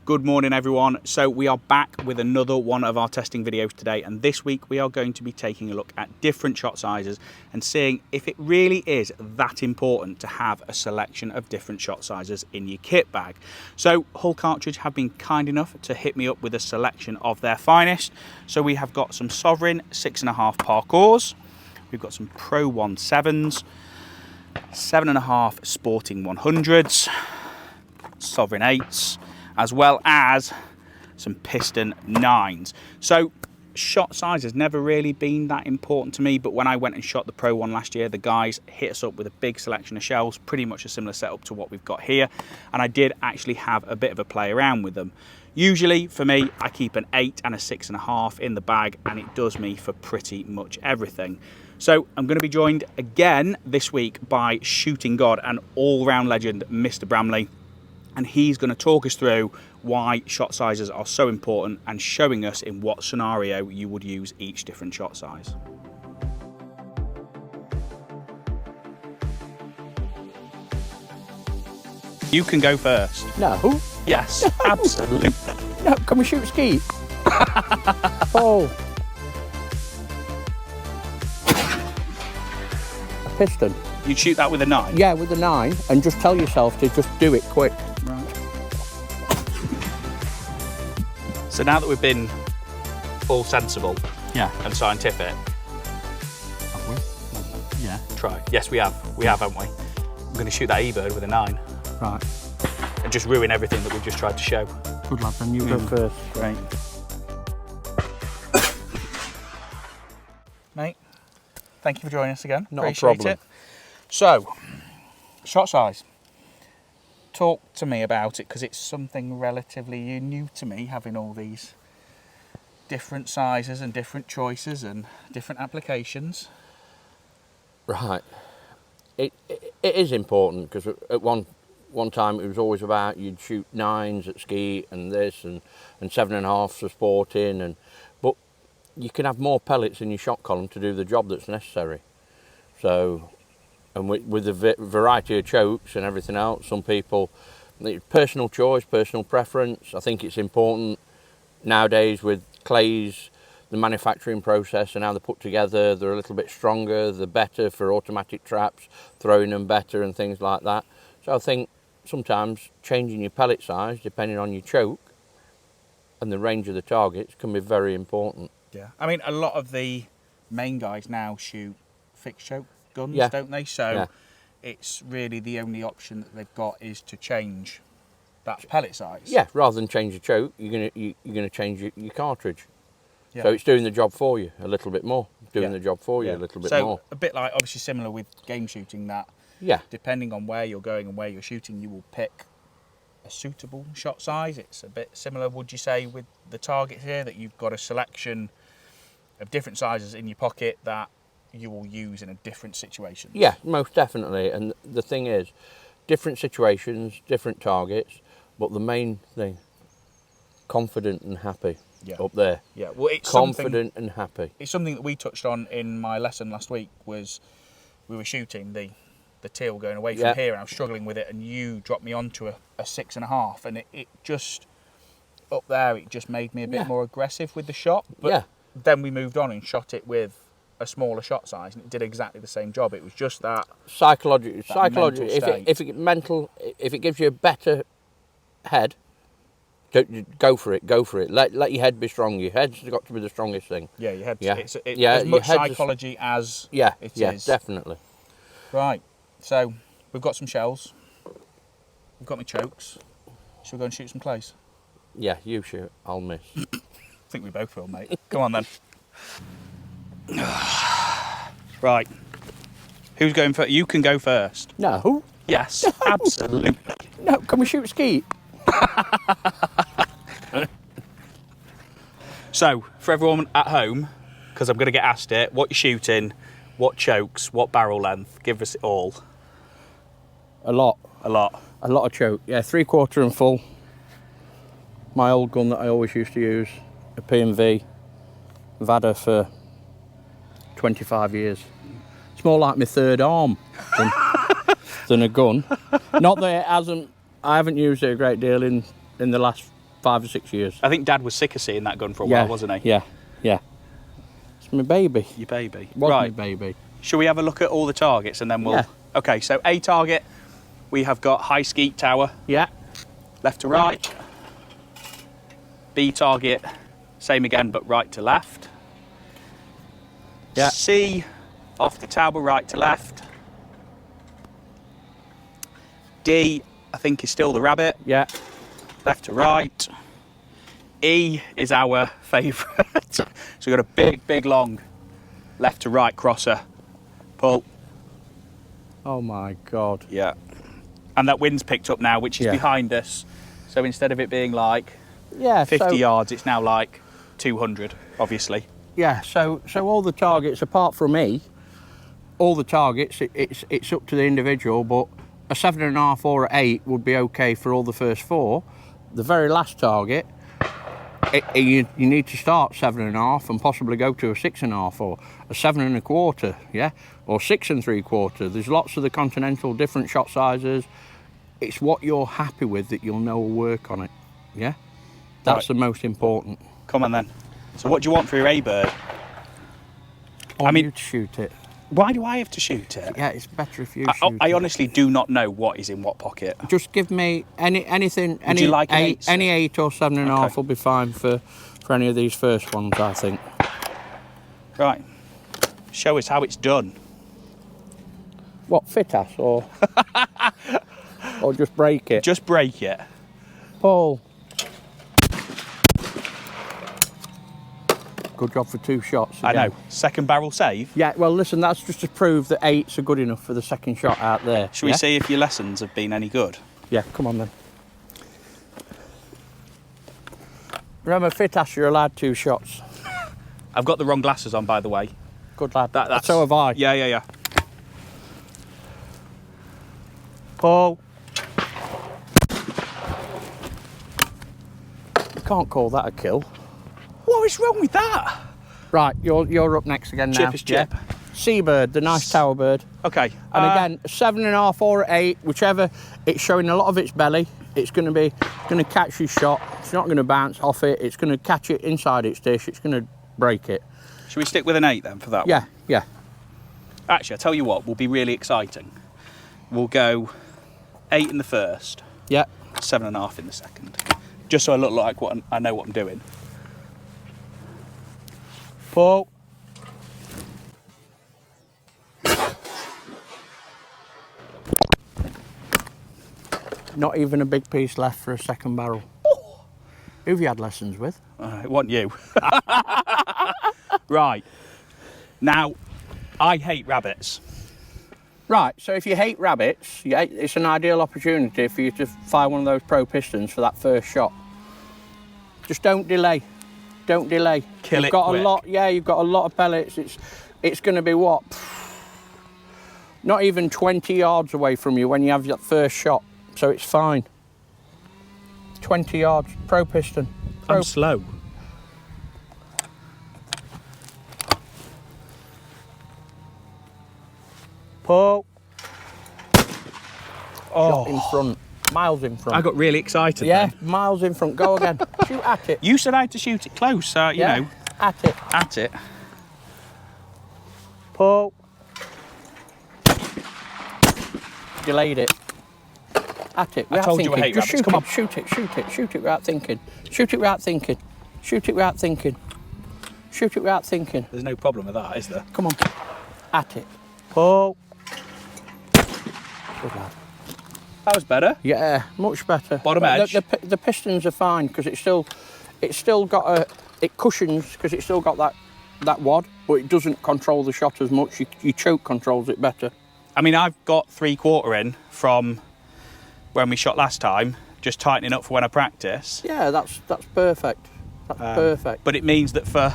Good morning everyone. So we are back with another one of our testing videos today, and this week we are going to be taking a look at different shot sizes and seeing if it really is that important to have a selection of different shot sizes in your kit bag. So Hull Cartridge have been kind enough to hit me up with a selection of their finest. So we have got some Sovereign 6.5 parkours, we've got some Pro 17s, 7.5 Sporting 100s, Sovereign 8s, as well as some Piston 9s. So shot size has never really been that important to me, but when I went and shot the Pro 1 last year, the guys hit us up with a big selection of shells, pretty much a similar setup to what we've got here, and I did actually have a bit of a play around with them. Usually for me, I keep an 8 and a 6.5 in the bag, and it does me for pretty much everything. So I'm going to be joined again this week by shooting god and all-round legend Mr. Bramley, and he's going to talk us through why shot sizes are so important and showing us in what scenario you would use each different shot size. You can go first. No. Yes, absolutely. No, can we shoot skeet? Oh. A piston. You'd shoot that with a 9? Yeah, with a 9, and just tell yourself to just do it quick. Right. So now that we've been all sensible, Yeah. and scientific, Have we? Yeah. try. Yes, we have. We have, haven't we? I'm going to shoot that E-bird with a 9 Right. and just ruin everything that we've just tried to show. Good lad, then you go first. Great. Mate, thank you for joining us again. Not a Appreciate problem. it. So, shot size. Talk to me about it, because it's something relatively new to me, having all these different sizes and different choices and different applications. Right. It is important, because at one time it was always about you'd shoot 9s at skeet and this and 7.5s for sporting, but you can have more pellets in your shot column to do the job that's necessary. So, and with the variety of chokes and everything else, some people, personal choice, personal preference. I think it's important nowadays with clays, the manufacturing process and how they're put together, they're a little bit stronger, they're better for automatic traps, throwing them better and things like that. So I think sometimes changing your pellet size, depending on your choke and the range of the targets, can be very important. Yeah. I mean, a lot of the main guys now shoot fixed choke guns, Yeah. don't they? So Yeah. it's really the only option that they've got is to change that pellet size. Yeah, rather than change your choke, you're gonna change your cartridge. Yeah. So it's doing the job for you a little bit more. Doing Yeah. the job for you Yeah. a little bit so more. a bit like, obviously similar with game shooting, that Yeah. depending on where you're going and where you're shooting, you will pick a suitable shot size. It's a bit similar, would you say, with the targets here, that you've got a selection of different sizes in your pocket that you will use in a different situation? Yeah, most definitely. And the thing is, different situations, different targets, but the main thing, confident and happy. Yeah. Up there. Yeah, well, it's Confident and happy. It's something that we touched on in my lesson last week. Was we were shooting the teal going away from Yeah. here, and I was struggling with it, and you dropped me onto a 6.5, and it just up there, it just made me a bit Yeah. more aggressive with the shot. But Yeah. then we moved on and shot it with a smaller shot size, and it did exactly the same job. It was just that Psychology. mental If it gives you a better head, go for it. Go for it. Let your head be strong. Your head's got to be the strongest thing. yeah, you had Yeah. it's Yeah, as your much head's psychology as Yeah. it Yeah. is. Definitely. Right. So we've got some shells. We've got my chokes. Should we go and shoot some clays? Yeah. You shoot. I'll miss. I think we both will, mate. Come on then. Right. Who's going first? You can go first. No. Yes, absolutely. No. Can we shoot skeet? So, for everyone at home, because I'm going to get asked it, what you're shooting, what chokes, what barrel length, give us it all. A lot. A lot. A lot of choke. Yeah, 3/4 and full. My old gun that I always used to use, a P&V. I've had her for 25 years. It's more like my third arm than a gun. Not that it hasn't, I haven't used it a great deal in the last 5 or 6 years. I think Dad was sick of seeing that gun for a while, wasn't he? Yeah, yeah. It's my baby. Your baby. Was right. my baby. Shall we have a look at all the targets and then we'll... Yeah. Okay, so A target, we have got high skeet tower, Yeah. left to right. B target, same again, but right to left. Yeah. C, off the tower, right to left. D, I think is still the rabbit, Yeah. left to right. E is our favourite. So we've got a big, long left to right crosser. Pull. Oh my God. Yeah. And that wind's picked up now, which is Yeah. behind us. So instead of it being like Yeah. 50 so, yards, it's now like 200, obviously. Yeah. So all the targets, apart from me, all the targets, it's up to the individual. But a 7.5 or an 8 would be okay for all the first 4. The very last target, you need to start 7.5 and possibly go to a 6.5 or a 7.25, yeah, or 6 3/4. There's lots of the Continental, different shot sizes. It's what you're happy with that you'll know will work on it, yeah. That's Right. the most important. Come on then. So what do you want for your A-bird? I mean- you to shoot it. Why do I have to shoot it? Yeah, it's better if you I shoot it. honestly do not know what is in what pocket. Just give me anything. Would you like an 8? Any 8 or 7.5 Okay. will be fine for any of these first ones, I think. Right. Show us how it's done. What, FITASC or or just break it? Just break it. Paul. Good job for 2 shots. I again. know. Second barrel save. Yeah, well, listen, that's just to prove that 8s are good enough for the second shot out there. Should we see if your lessons have been any good? Yeah, come on then. Remember, FITASC, you're allowed 2 shots. I've got the wrong glasses on, by the way. Good lad. That's, So have I. Yeah. Paul. You can't call that a kill. What is wrong with that? Right, you're up next again now. Chip is chip. Yeah. Seabird, the nice tower bird. Okay. And again, 7.5 or 8, whichever. It's showing a lot of its belly. It's going to catch your shot. It's not going to bounce off it. It's going to catch it inside its dish. It's going to break it. Should we stick with an 8 then for that one? Yeah. Actually, I'll tell you what, will be really exciting. We'll go 8 in the first, Yeah. 7.5 in the second. Just so I look like I know what I'm doing. Paul. Not even a big piece left for a second barrel. Oh. Who have you had lessons with? It wasn't you. Right. Now, I hate rabbits. Right, so if you hate rabbits, it's an ideal opportunity for you to fire one of those pro pistons for that first shot. Just don't delay. Don't delay. Kill You've it got quick. a lot. Yeah, you've got a lot of pellets. It's going to be what? Not even 20 yards away from you when you have that first shot, so it's fine. 20 yards, pro piston. I'm slow. Paul. Oh, Shot in front, miles in front. I got really excited. Yeah, then. miles in front. Go again. Shoot at it. You said I had to shoot it close, you Yeah, know, at it. at it. Paul. Delayed it. At it. I told you I hate Just rabbits. Come on. Shoot it without thinking. Shoot it without thinking. Shoot it without thinking. Shoot it without thinking. There's no problem with that, is there? Come on. At it. Paul. Good lad. That was better. Yeah, much better. Bottom But edge. The pistons are fine because it's still got it cushions because it's still got that wad, but it doesn't control the shot as much. Your choke controls it better. I mean, I've got 3/4 in from when we shot last time, just tightening up for when I practice. Yeah, that's perfect. That's perfect. But it means that for,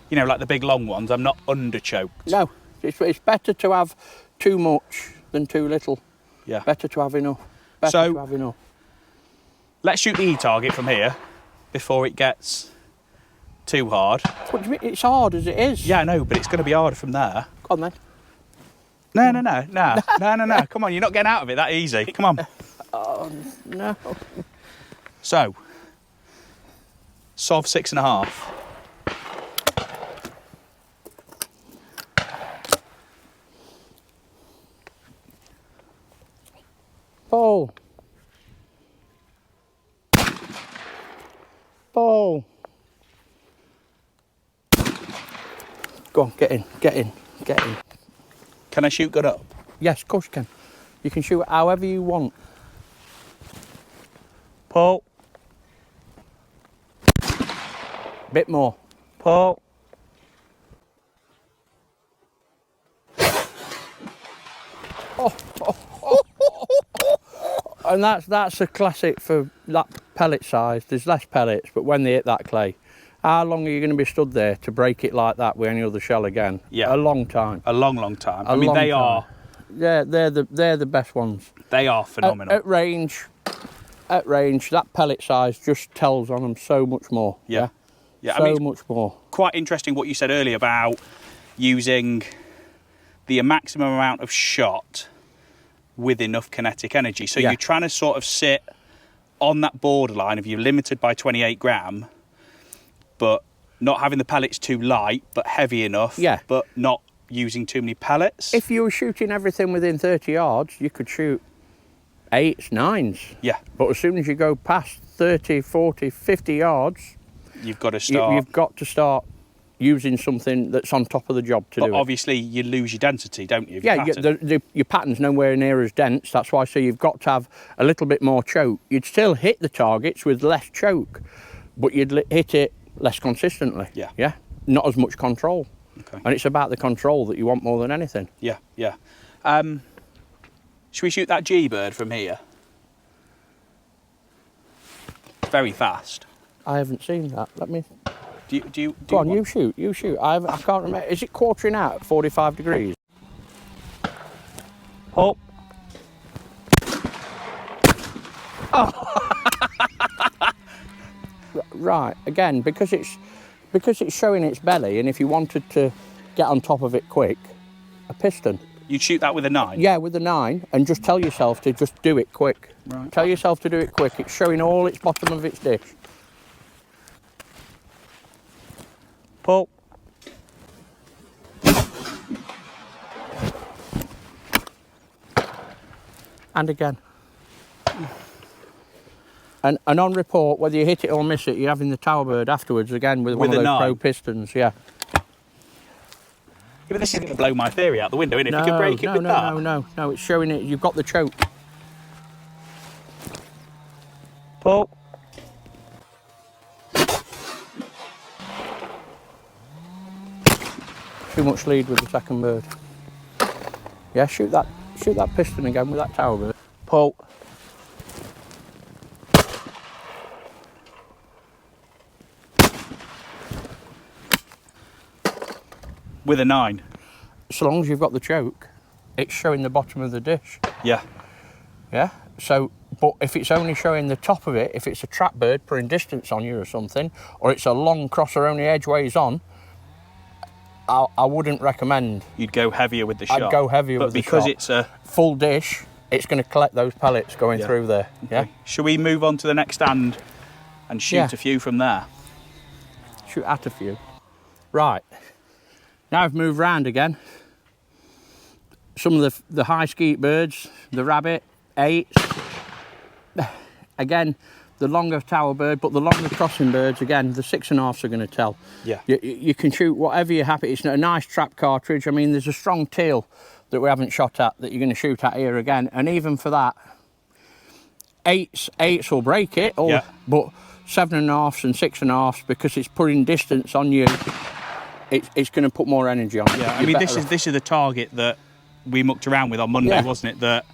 you know, like the big long ones, I'm not under choked. No, it's better to have too much than too little. Yeah. Better to have enough. Better to have enough. Let's shoot the E target from here before it gets too hard. What do you mean? It's hard as it is. Yeah, I know, but it's going to be harder from there. Go on then. No. Come on, you're not getting out of it that easy. Come on. No. So, Sov 6.5. Ball. Ball. Go on, get in, get in, get in. Can I shoot good up? Yes, of course you can. You can shoot it however you want. Pull. Bit more. Pull. And that's a classic for that pellet size. There's less pellets, but when they hit that clay, how long are you going to be stood there to break it like that with any other shell again? Yeah. A long time. A long, long time. I mean, they are. Yeah, they're the best ones. They are phenomenal. At range, that pellet size just tells on them so much more. Yeah. Yeah. So I mean, much more. quite interesting what you said earlier about using the maximum amount of shot with enough kinetic energy. So you're trying to sort of sit on that borderline of you're limited by 28 gram, but not having the pellets too light, but heavy enough, but not using too many pellets. If you were shooting everything within 30 yards, you could shoot 8s, 9s. Yeah. But as soon as you go past 30, 40, 50 yards, you've got to start. You've got to start using something that's on top of the job to do it. But obviously you lose your density, don't you? Yeah, your pattern's nowhere near as dense. That's why I say you've got to have a little bit more choke. You'd still hit the targets with less choke, but you'd hit it less consistently. Yeah. Yeah? Not as much control. Okay. And it's about the control that you want more than anything. Yeah, yeah. Should we shoot that G-bird from here? Very fast. I haven't seen that. Let me... Go on, you shoot. I can't remember. Is it quartering out at 45 degrees? Oh. Right. Again, because it's showing its belly, and if you wanted to get on top of it quick, a piston. You'd shoot that with a 9? Yeah, with a 9, and just tell yourself to just do it quick. Right. Tell yourself to do it quick. It's showing all its bottom of its dish. Pull. And again. And on report, whether you hit it or miss it, you're having the tower bird afterwards again with one of those 9. pro pistons, yeah. Yeah, but this is going to blow my theory out the window, isn't it? If you could break it with that. No, it's showing it, you've got the choke. Pull. Too much lead with the second bird. Yeah, shoot that piston again with that tower bird. Pull. With a 9. So long as you've got the choke, it's showing the bottom of the dish. Yeah. Yeah. So, but if it's only showing the top of it, if it's a trap bird putting distance on you or something, or it's a long crosser only edgeways on, I wouldn't recommend. You'd go heavier with the shot. I'd go heavier with the shot. But because it's a full dish, it's going to collect those pellets going through there. Okay. Yeah. Shall we move on to the next stand and shoot a few from there? Shoot at a few. Right. Now I've moved round again. Some of the high skeet birds, the rabbit, 8s. Again, the longer tower bird, but the longer crossing birds, again, the 6.5s are going to tell. Yeah. You can shoot whatever you're happy. It's a nice trap cartridge. I mean, there's a strong teal that we haven't shot at that you're going to shoot at here again. And even for that, 8s will break it, but 7.5s and 6.5s, because it's putting distance on you, it's going to put more energy on it. Yeah, I mean, this is the target that we mucked around with on Monday, wasn't it? That,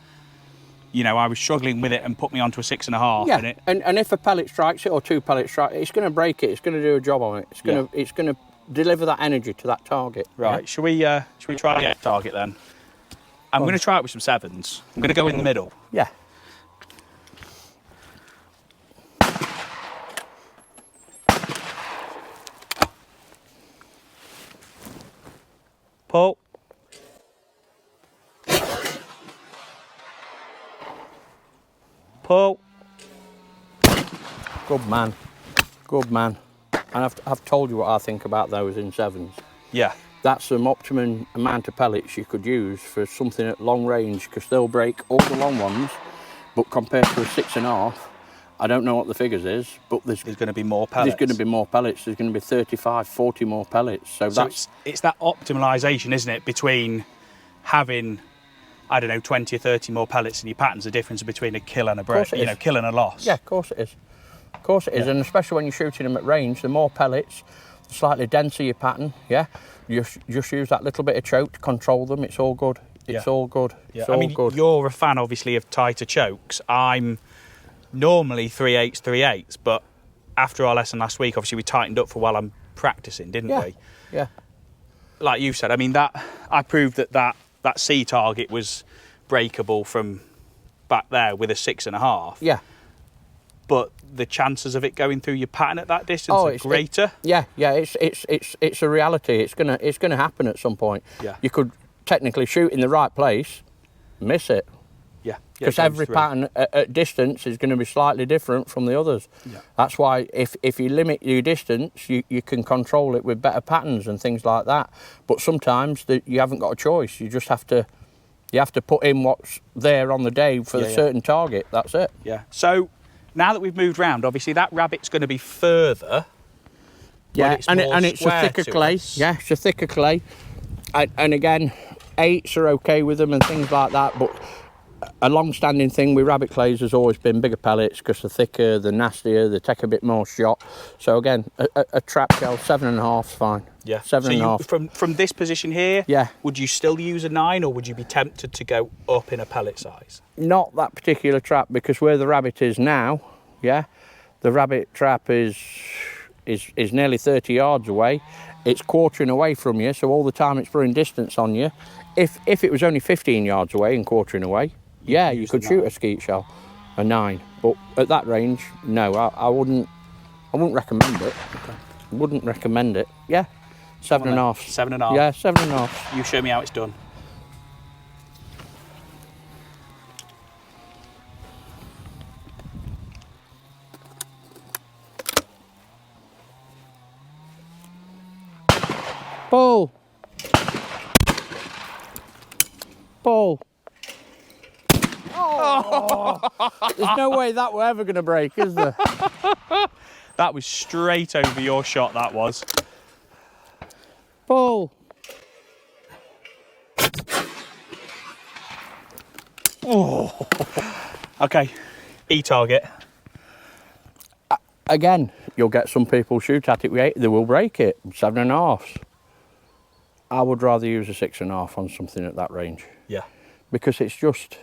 you know, I was struggling with it and put me onto a 6.5. Yeah, and if a pellet strikes it or 2 pellets strike it, it's going to break it. It's going to do a job on it. It's going to deliver that energy to that target. Right. Yeah? Shall we try the target then? I'm going to try it with some 7s. I'm going to go in the middle. Yeah. Pull. Pull. Good man. Good man. and I've told you what I think about those in 7s. Yeah. That's the optimum amount of pellets you could use for something at long range, because they'll break all the long ones, but compared to a 6.5, I don't know what the figures is, but there's going to be more pellets. There's going to be more pellets. There's going to be 35, 40 more pellets. So that's... It's that optimalisation, isn't it, between having, I don't know, 20 or 30 more pellets in your patterns, the difference between a kill and a break, kill and a loss. Yeah, of course it is. Of course it is, and especially when you're shooting them at range, the more pellets, the slightly denser your pattern, yeah? You just use that little bit of choke to control them. It's all good. It's all good. Yeah. It's all good. You're a fan, obviously, of tighter chokes. I'm normally 3/8, 3/8, but after our lesson last week, obviously we tightened up for while I'm practicing, didn't we? Yeah. Like you said, I mean, that I proved that C target was breakable from back there with a 6.5. Yeah. But the chances of it going through your pattern at that distance are greater. It's a reality. It's gonna happen at some point. Yeah. You could technically shoot in the right place, miss it. Yeah. Because every pattern at distance is going to be slightly different from the others. Yeah. That's why if you limit your distance, you can control it with better patterns and things like that. But sometimes you haven't got a choice. You just have to put in what's there on the day for the certain target. That's it. Yeah. So now that we've moved round, obviously that rabbit's going to be further. Yeah, and it's a thicker clay. Yeah, it's a thicker clay. And again, 8s are okay with them and things like that, but a long-standing thing with rabbit clays has always been bigger pellets, because they're thicker, they're nastier, they take a bit more shot. So again, a trap shell 7.5 is fine. Yeah. 7.5. From this position here, would you still use a 9, or would you be tempted to go up in a pellet size? Not that particular trap, because where the rabbit is now, the rabbit trap is nearly 30 yards away. It's quartering away from you, so all the time it's putting distance on you. If it was only 15 yards away and quartering away, you could shoot a skeet shell, a 9. But at that range, no, I wouldn't recommend it. Okay. Wouldn't recommend it. Yeah, 7.5. 7.5. Yeah, 7.5. You show me how it's done. Pull. Pull. Oh. There's no way that we're ever going to break, is there? That was straight over your shot, that was. Pull. Oh. Okay, E-target. Again, you'll get some people shoot at it with 8, they will break it, 7.5s. I would rather use a 6.5 on something at that range. Yeah. Because it's just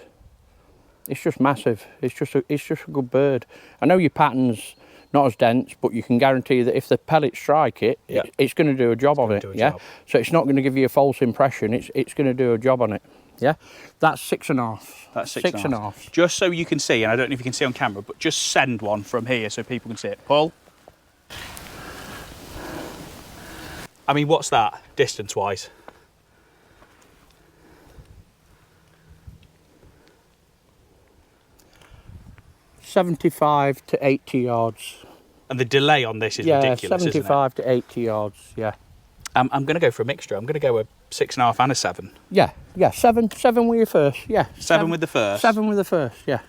massive. It's just a good bird. I know your pattern's not as dense, but you can guarantee that if the pellets strike it, it's going to do a job on it. Yeah. So it's not going to give you a false impression. It's going to do a job on it. Yeah. That's 6.5. That's 6.5. Just so you can see, and I don't know if you can see on camera, but just send one from here so people can see it. Pull. I mean, what's that distance-wise? $75 to 80 yards. And the delay on this is ridiculous, 75 isn't it? to 80 yards, yeah. I'm going to go for a mixture. I'm going to go a 6.5 and a 7. Yeah, 7 with your first, yeah. 7 with the first? 7 with the first, yeah.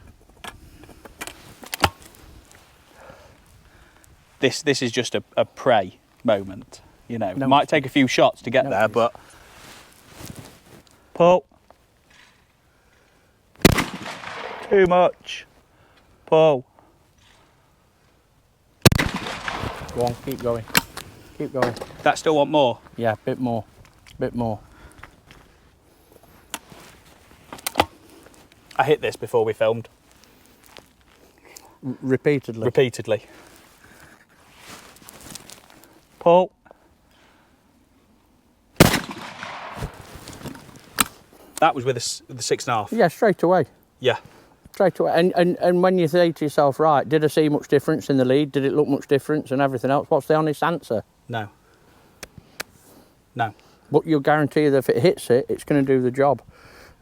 This is just a prey moment, you know. No, might take a few shots to get there, but... Pull. Too much. Pull. Go on, keep going. Keep going. That still want more? Yeah, a bit more. Bit more. I hit this before we filmed. Repeatedly. Repeatedly. Pull. That was with the 6.5. Yeah, straight away. Yeah. Straight away. And when you say to yourself, right, did I see much difference in the lead? Did it look much difference and everything else? What's the honest answer? No. No. But you'll guarantee that if it hits it, it's going to do the job.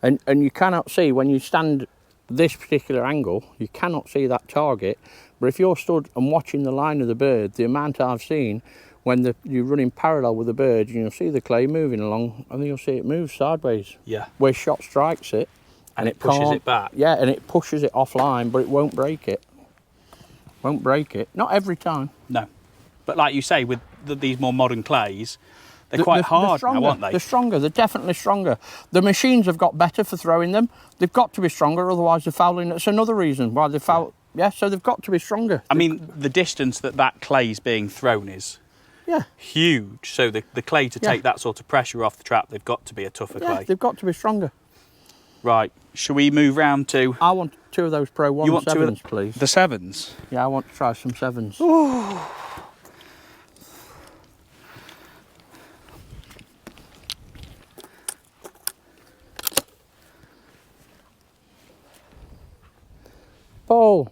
And you cannot see, when you stand this particular angle, you cannot see that target But if you're stood and watching the line of the bird, the amount I've seen when you're running parallel with the bird, and you'll see the clay moving along, and then you'll see it move sideways. Yeah. Where shot strikes it. And it pushes it back. Yeah, and it pushes it offline, but it won't break it. Won't break it. Not every time. No. But like you say, with these more modern clays, they're quite hard now, aren't they? They're stronger. They're definitely stronger. The machines have got better for throwing them. They've got to be stronger, otherwise they're fouling. That's another reason why they foul. Yeah, so they've got to be stronger. I mean, the distance that clay's being thrown is huge. So the clay to take that sort of pressure off the trap, they've got to be a tougher clay. They've got to be stronger. Right. Shall we move round to... I want 2 of those Pro 1 7s, please. The 7s? Yeah, I want to try some 7s. Ooh. Paul.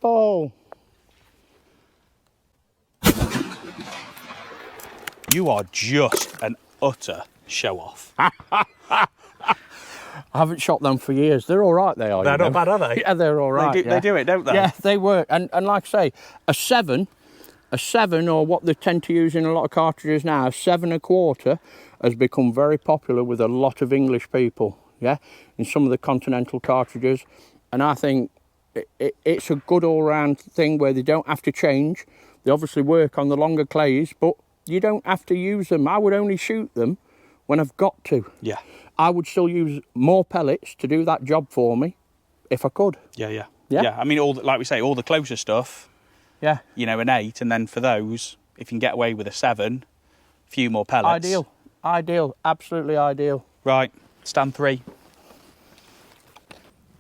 Paul. You are just an utter show-off. I haven't shot them for years. They're all right, they are. They're not bad, are they? Yeah, they're all right. They do it, don't they? Yeah, they work. And like I say, a 7, or what they tend to use in a lot of cartridges now, a 7.25 has become very popular with a lot of English people, yeah, in some of the continental cartridges. And I think it's a good all-round thing where they don't have to change. They obviously work on the longer clays, but you don't have to use them. I would only shoot them when I've got to. Yeah. I would still use more pellets to do that job for me if I could. Yeah. I mean, like we say, all the closer stuff, yeah, you know, an 8, and then for those, if you can get away with a 7, a few more pellets. Ideal, absolutely ideal. Right, stand 3.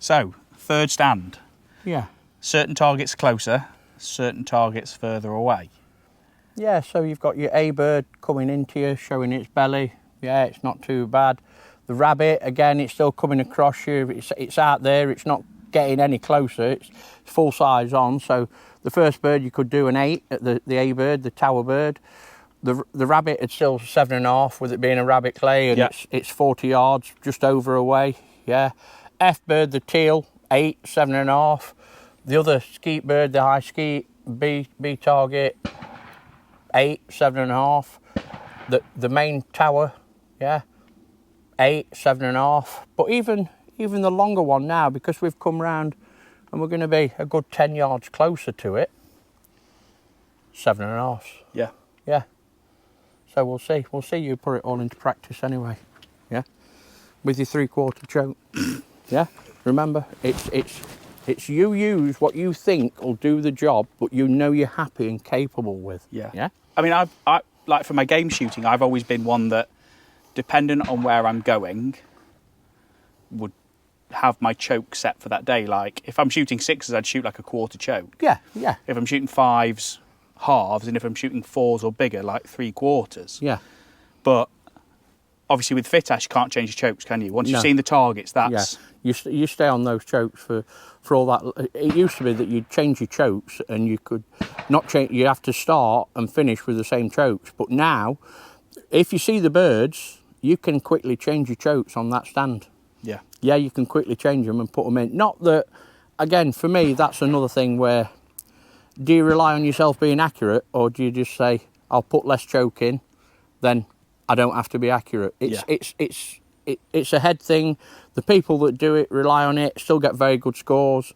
So, third stand. Yeah. Certain targets closer, certain targets further away. Yeah, so you've got your A-bird coming into you, showing its belly. Yeah, it's not too bad. The rabbit, again, it's still coming across you. It's out there, it's not getting any closer. It's full size on. So the first bird, you could do an 8 at the A-bird, the tower bird. The rabbit, it's still 7.5 with it being a rabbit clay, and it's 40 yards, just over away. Yeah. F-bird, the teal, 8, 7.5. The other skeet bird, the high skeet, B target, 8, 7.5. The main tower, 8, 7.5. But even the longer one now, because we've come round and we're going to be a good 10 yards closer to it, 7.5. Yeah. Yeah. So we'll see. We'll see you put it all into practice anyway. Yeah. With your 3/4 choke. Yeah. Remember, it's you use what you think will do the job, but you know you're happy and capable with. Yeah. Yeah. I mean, I like for my game shooting, I've always been one that, dependent on where I'm going, would have my choke set for that day. Like if I'm shooting 6s, I'd shoot like a 1/4 choke. Yeah. If I'm shooting 5s, halves, and if I'm shooting 4s or bigger, like 3/4. Yeah. But obviously with FITASC, you can't change your chokes, can you? Once you've seen the targets, that's... Yeah. You stay on those chokes for all that. It used to be that you'd change your chokes and you could not change. You have to start and finish with the same chokes. But now, if you see the birds, you can quickly change your chokes on that stand. Yeah. Yeah, you can quickly change them and put them in. Not that, again, for me, that's another thing where, do you rely on yourself being accurate, or do you just say, I'll put less choke in, then I don't have to be accurate? It's a head thing. The people that do it rely on it, still get very good scores.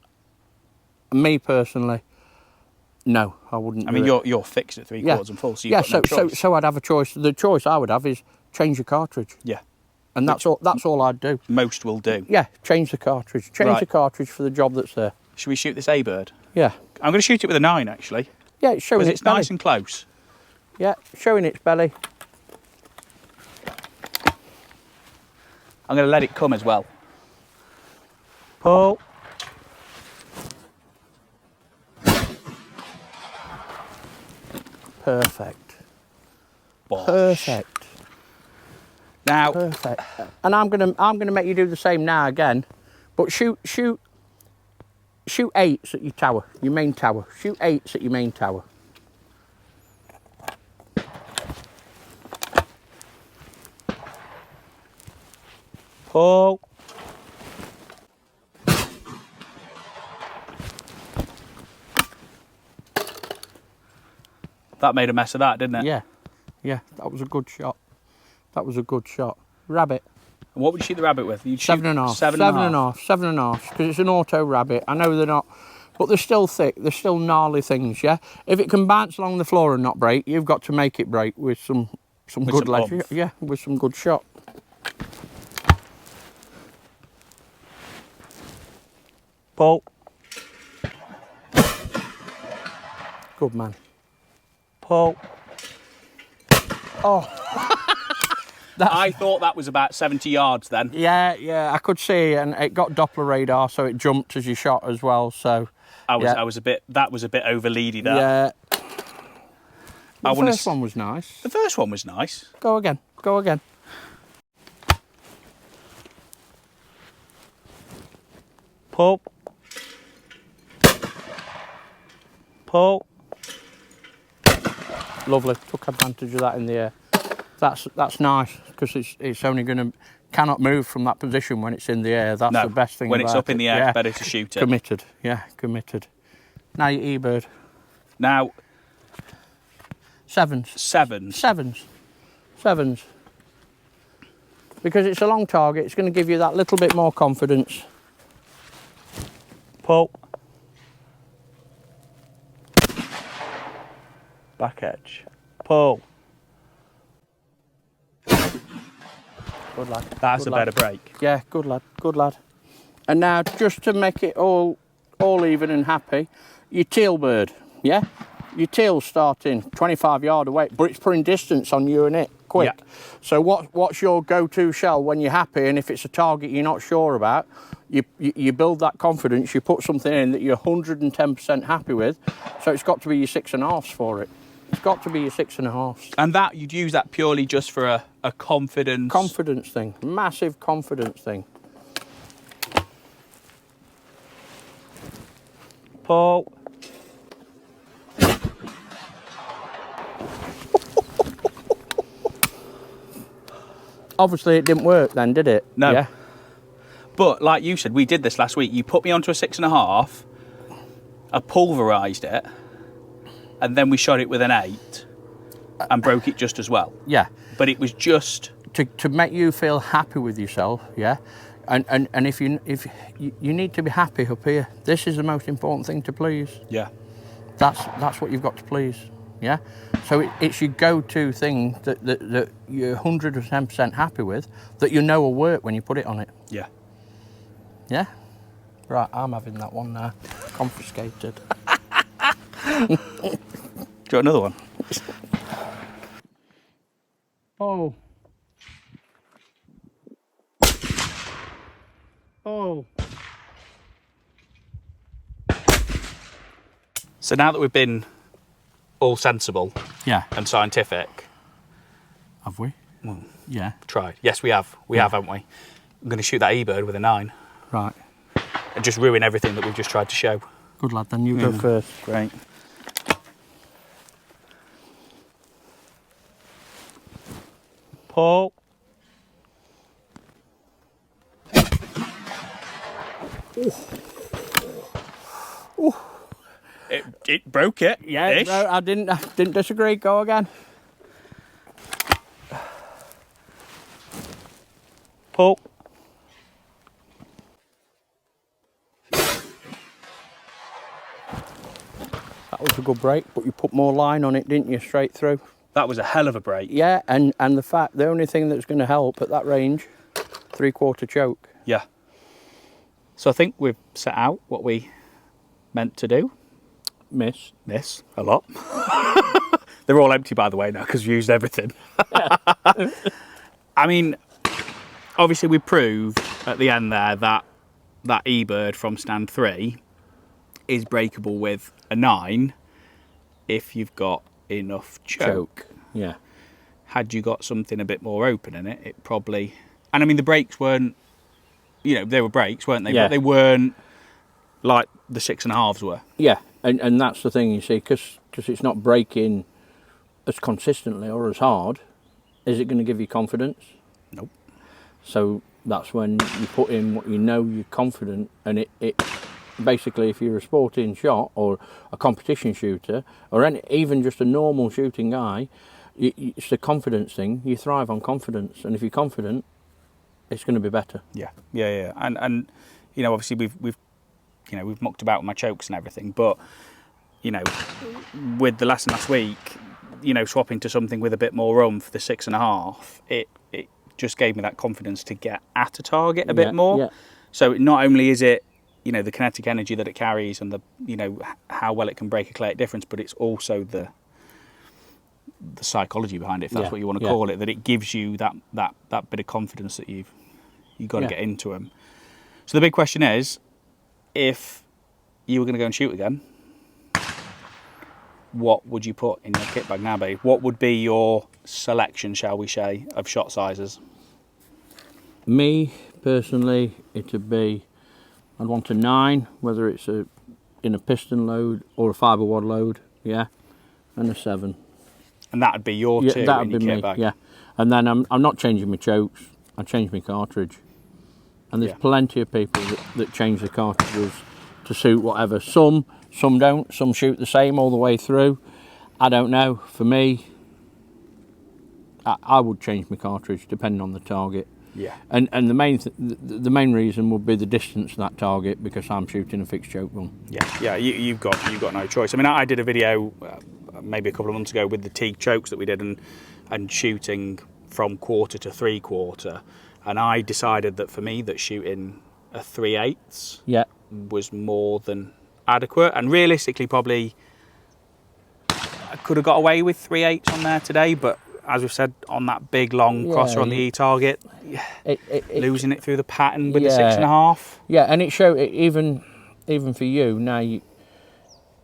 Me personally, no, I wouldn't. I mean, you're fixed at 3/4 and full, so you've got no choice. So I'd have a choice. The choice I would have is change the cartridge. Yeah. And that's all I'd do. Most will do. Yeah, change the cartridge. Change the cartridge for the job that's there. Should we shoot this A-bird? Yeah. I'm going to shoot it with a 9, actually. Yeah, it's showing its belly. Nice and close. Yeah, showing its belly. I'm going to let it come as well. Pull. Perfect. Bosh. Perfect. Now, perfect. And I'm gonna make you do the same now again, but shoot 8s at your tower, your main tower. Shoot 8s at your main tower. pull. That made a mess of that, didn't it? Yeah, yeah, that was a good shot. That was a good shot. Rabbit. And what would you shoot the rabbit with? You'd shoot 7.5. 7.5. 7.5, because it's an auto rabbit. I know they're not, but they're still thick. They're still gnarly things, yeah? If it can bounce along the floor and not break, you've got to make it break with some good legs. Yeah, with some good shot. Pull. Good man. Pull. Oh. I thought that was about 70 yards then. Yeah, I could see, and it got Doppler radar, so it jumped as you shot as well. So that was a bit over leady. That. Yeah. The first one was nice. The first one was nice. Go again. Go again. Pull. Pull. Lovely. Took advantage of that in the air. That's nice, because it's only cannot move from that position when it's in the air. That's the best thing. When it's up in the air, it's better to shoot it. Committed. Yeah, committed. Now your E-bird. Now. Sevens. Because it's a long target, it's going to give you that little bit more confidence. Pull. Back edge. Pull. Good lad. That's a better break. Yeah, good lad, good lad. And now, just to make it all even and happy, your teal bird, yeah? Your teal's starting 25 yard away, but it's putting distance on you and it, quick. Yeah. So what's your go-to shell when you're happy, and if it's a target you're not sure about, you build that confidence, you put something in that you're 110% happy with, so it's got to be your 6.5s for it. It's got to be your 6.5s. And that, you'd use that purely just for a confidence... Confidence thing, massive confidence thing. Pull. Obviously it didn't work then, did it? No. Yeah. But like you said, we did this last week. You put me onto a 6.5, I pulverised it, and then we shot it with an 8 and broke it just as well. Yeah. But it was just... To make you feel happy with yourself, yeah? And if you need to be happy up here, this is the most important thing to please. Yeah. That's what you've got to please, yeah? So it's your go-to thing that you're 110% happy with, that you know will work when you put it on it. Yeah. Yeah? Right, I'm having that one now. Confiscated. Do you want another one? Oh. Oh. So now that we've been all sensible, yeah, and scientific, have we? Well, yeah. Tried. Yes, we have. We have, haven't we? I'm going to shoot that E-bird with a 9. Right. And just ruin everything that we've just tried to show. Good lad, then you go first. Great. Pull. Ooh. It broke it. Yeah, bro, I didn't disagree. Go again. Pull. That was a good break, but you put more line on it, didn't you, straight through? That was a hell of a break. Yeah, and the only thing that's going to help at that range, 3/4 choke. Yeah. So I think we've set out what we meant to do. Miss a lot. They're all empty, by the way, now, because we used everything. I mean, obviously we proved at the end there that E-bird from stand 3 is breakable with a 9 if you've got enough choke. Yeah. Had you got something a bit more open in it, it probably... And I mean, the brakes weren't... You know, they were brakes, weren't they? Yeah. But they weren't like the 6.5s were. Yeah, and that's the thing, you see, because it's not braking as consistently or as hard, is it going to give you confidence? Nope. So that's when you put in what you know you're confident, and it basically, if you're a sporting shot or a competition shooter or even just a normal shooting guy, it's a confidence thing. You thrive on confidence, and if you're confident, it's going to be better. Yeah. And you know, obviously we've mucked about with my chokes and everything, but you know, with the lesson last week, you know, swapping to something with a bit more for the 6.5, it just gave me that confidence to get at a target a bit more. Yeah. So not only is it, you know, the kinetic energy that it carries and the, you know, how well it can break a clay at difference, but it's also the psychology behind it, if that's what you want to call it, that it gives you that bit of confidence that you've got to get into them. So the big question is, if you were going to go and shoot again, what would you put in your kit bag now, babe? What would be your selection, shall we say, of shot sizes? Me, personally, it'd be, I'd want a 9, whether it's in a piston load or a fibre wad load, and a 7. And that'd be your two that'd in your be kit me, bag? And then I'm not changing my chokes, I change my cartridge. And there's plenty of people that change the cartridges to suit whatever. Some don't, some shoot the same all the way through. I don't know. For me, I would change my cartridge depending on the target. Yeah. And the main reason would be the distance to that target, because I'm shooting a fixed choke gun. Yeah. You've got no choice. I mean, I did a video maybe a couple of months ago with the Teague Chokes that we did and shooting from quarter to 3/4, and I decided that for me that shooting a 3/8 was more than adequate, and realistically probably I could have got away with 3/8 on there today, but as we've said, on that big long crosser on the E-target, losing it through the pattern with the 6.5. Yeah, and it showed even for you now,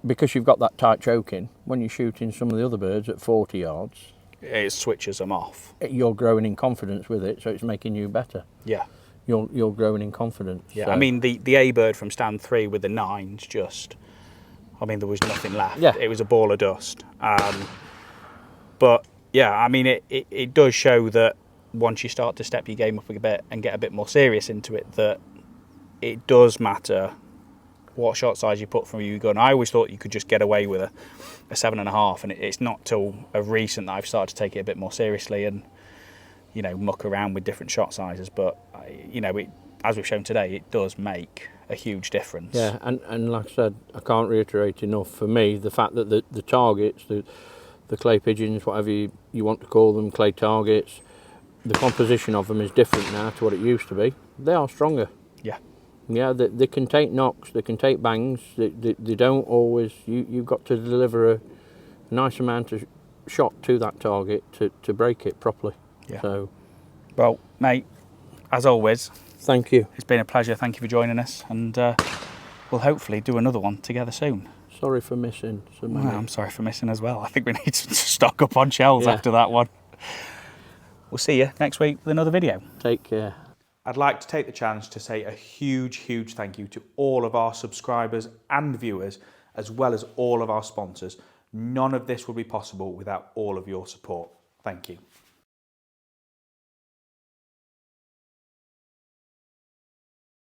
because you've got that tight choking, when you're shooting some of the other birds at 40 yards, it switches them off. You're growing in confidence with it, so it's making you better. Yeah. You're growing in confidence. Yeah, so. I mean, the A-bird from stand 3 with the 9s just, I mean, there was nothing left. Yeah. It was a ball of dust. But, yeah, I mean, it does show that once you start to step your game up a bit and get a bit more serious into it, that it does matter what shot size you put from your gun. I always thought you could just get away with a 7.5, and it's not till recent that I've started to take it a bit more seriously and, you know, muck around with different shot sizes. But, you know, as we've shown today, it does make a huge difference. Yeah, and like I said, I can't reiterate enough, for me, the fact that the targets, the clay pigeons, whatever you want to call them, clay targets, the composition of them is different now to what it used to be. They are stronger. Yeah, they can take knocks, they can take bangs, they don't always, you've got to deliver a nice amount of shot to that target to break it properly. Yeah. So, well, mate, as always, thank you. It's been a pleasure. Thank you for joining us, and we'll hopefully do another one together soon. Sorry for missing so many. Well, I'm sorry for missing as well. I think we need to stock up on shells after that one. We'll see you next week with another video. Take care. I'd like to take the chance to say a huge thank you to all of our subscribers and viewers, as well as all of our sponsors. None of this would be possible without all of your support. Thank you.